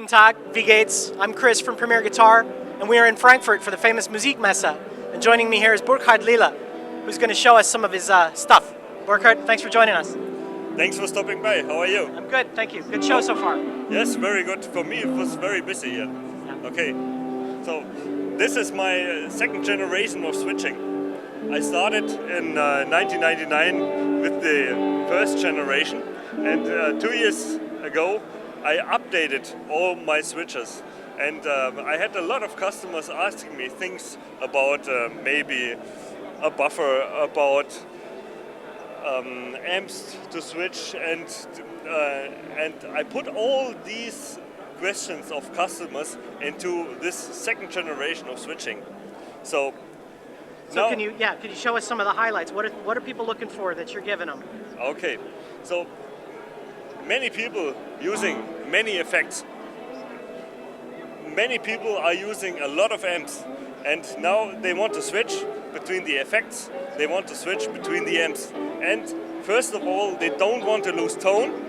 Tag, wie geht's? I'm Chris from Premier Guitar, and we are in Frankfurt for the famous Musikmesse. And joining me here is Burkhard Lehle, who's going to show us some of his stuff. Burkhard, thanks for joining us. Thanks for stopping by. How are you? I'm good, thank you. Good show so far. Yes, very good. For me, it was very busy here. Yeah. Okay, so this is my second generation of switching. I started in 1999 with the first generation, and 2 years ago I updated all my switches. And I had a lot of customers asking me things about maybe a buffer, about amps to switch, and I put all these questions of customers into this second generation of switching. So now, can you show us some of the highlights? What are people looking for that you're giving them? Okay, so many people using many effects. Many people are using a lot of amps, and now they want to switch between the effects, they want to switch between the amps. And first of all, they don't want to lose tone,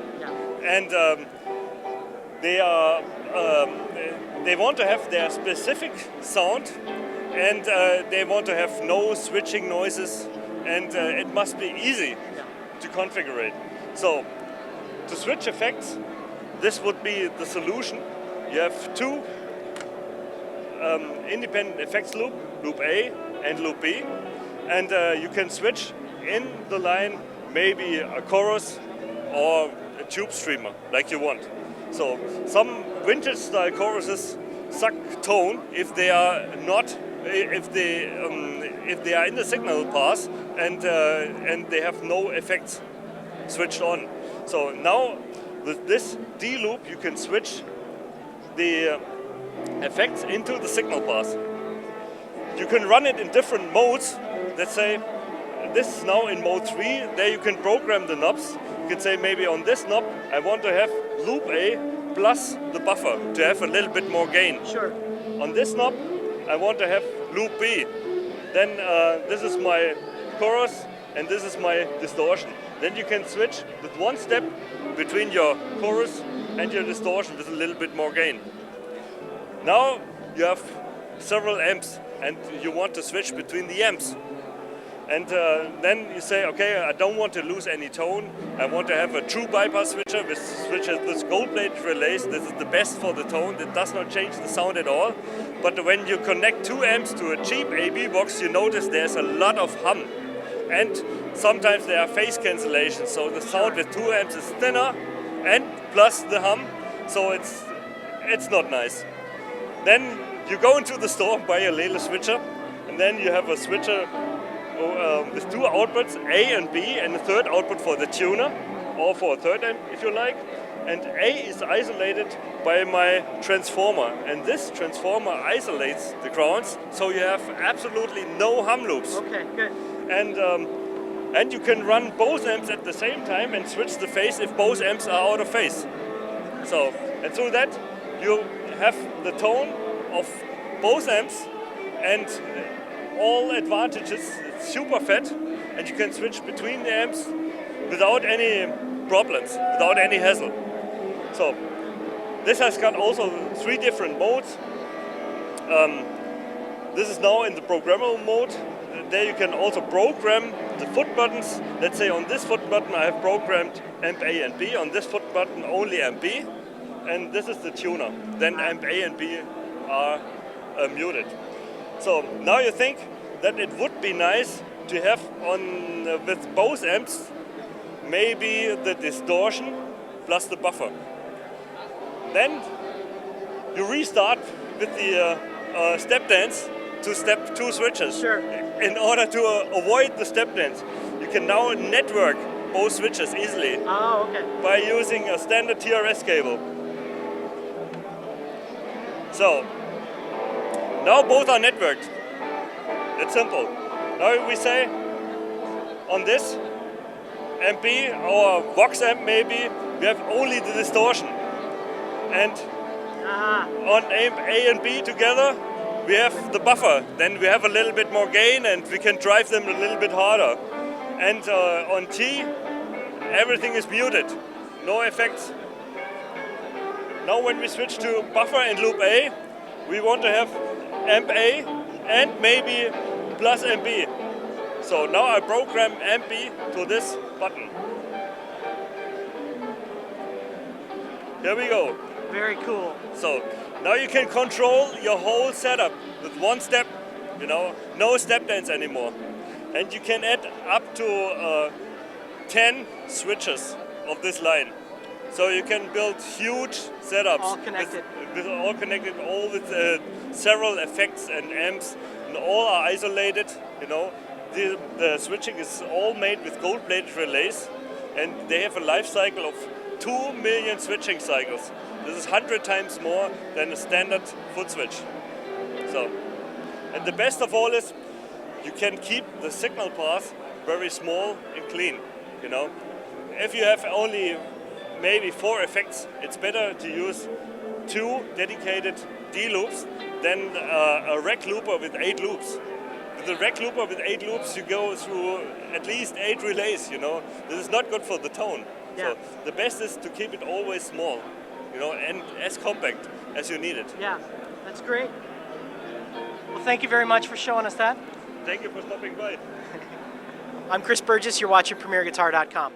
and they want to have their specific sound, and they want to have no switching noises, and it must be easy to configure. So to switch effects, this would be the solution. You have two independent effects loop, loop A and loop B, and you can switch in the line maybe a chorus or a tube streamer like you want. So some vintage style choruses suck tone if they are not if they are in the signal path and they have no effects switched on. So now with this D.Loop you can switch the effects into the signal path. You can run it in different modes. Let's say this is now in mode 3. There you can program the knobs. You can say maybe on this knob I want to have loop A plus the buffer to have a little bit more gain. Sure. On this knob I want to have loop B. Then this is my chorus and this is my distortion. Then you can switch with one step between your chorus and your distortion with a little bit more gain. Now you have several amps and you want to switch between the amps. And then you say, okay, I don't want to lose any tone. I want to have a true bypass switcher with switches with gold-plated relays. This is the best for the tone. It does not change the sound at all. But when you connect two amps to a cheap AB box, you notice there's a lot of hum. And sometimes there are phase cancellations. So the sound with two amps is thinner and plus the hum. So it's not nice. Then you go into the store, buy a Lehle switcher, and then you have a switcher with two outputs, A and B, and a third output for the tuner, or for a third amp if you like. And A is isolated by my transformer, and this transformer isolates the grounds, so you have absolutely no hum loops. Okay, good. And you can run both amps at the same time and switch the phase if both amps are out of phase. So, and through that you have the tone of both amps and all advantages. It's super fat, and you can switch between the amps without any problems, without any hassle. So this has got also 3 different modes. This is now in the programmable mode. There you can also program the foot buttons. Let's say on this foot button I have programmed amp A and B, on this foot button only amp B, and this is the tuner. Then amp A and B are muted. So now you think that it would be nice to have on with both amps maybe the distortion plus the buffer. Then you restart with the step dance to step 2 switches. Sure. In order to avoid the step dance, you can now network both switches easily. Oh, okay. By using a standard TRS cable. So now both are networked. It's simple. Now we say on this amp B or Vox amp maybe we have only the distortion, and on amp A and B together we have the buffer. Then we have a little bit more gain and we can drive them a little bit harder. And on T everything is muted, no effects. Now when we switch to buffer and loop A, we want to have amp A and maybe plus amp B. So now I program amp B to this button. Here we go. Very cool. So now you can control your whole setup with one step, you know, no step dance anymore. And you can add up to 10 switches of this line. So you can build huge setups. All connected. All connected, all with several effects and amps, and all are isolated, you know. The switching is all made with gold-plated relays, and they have a life cycle of 2 million switching cycles. This is 100 times more than a standard foot switch. So, and the best of all is you can keep the signal path very small and clean, you know. If you have only maybe 4 effects, it's better to use 2 dedicated D-loops than a rack looper with 8 loops. With the rack looper with 8 loops, you go through at least 8 relays, you know. This is not good for the tone. Yeah. So the best is to keep it always small, you know, and as compact as you need it. Yeah, that's great. Well, thank you very much for showing us that. Thank you for stopping by. I'm Chris Burgess, you're watching PremierGuitar.com.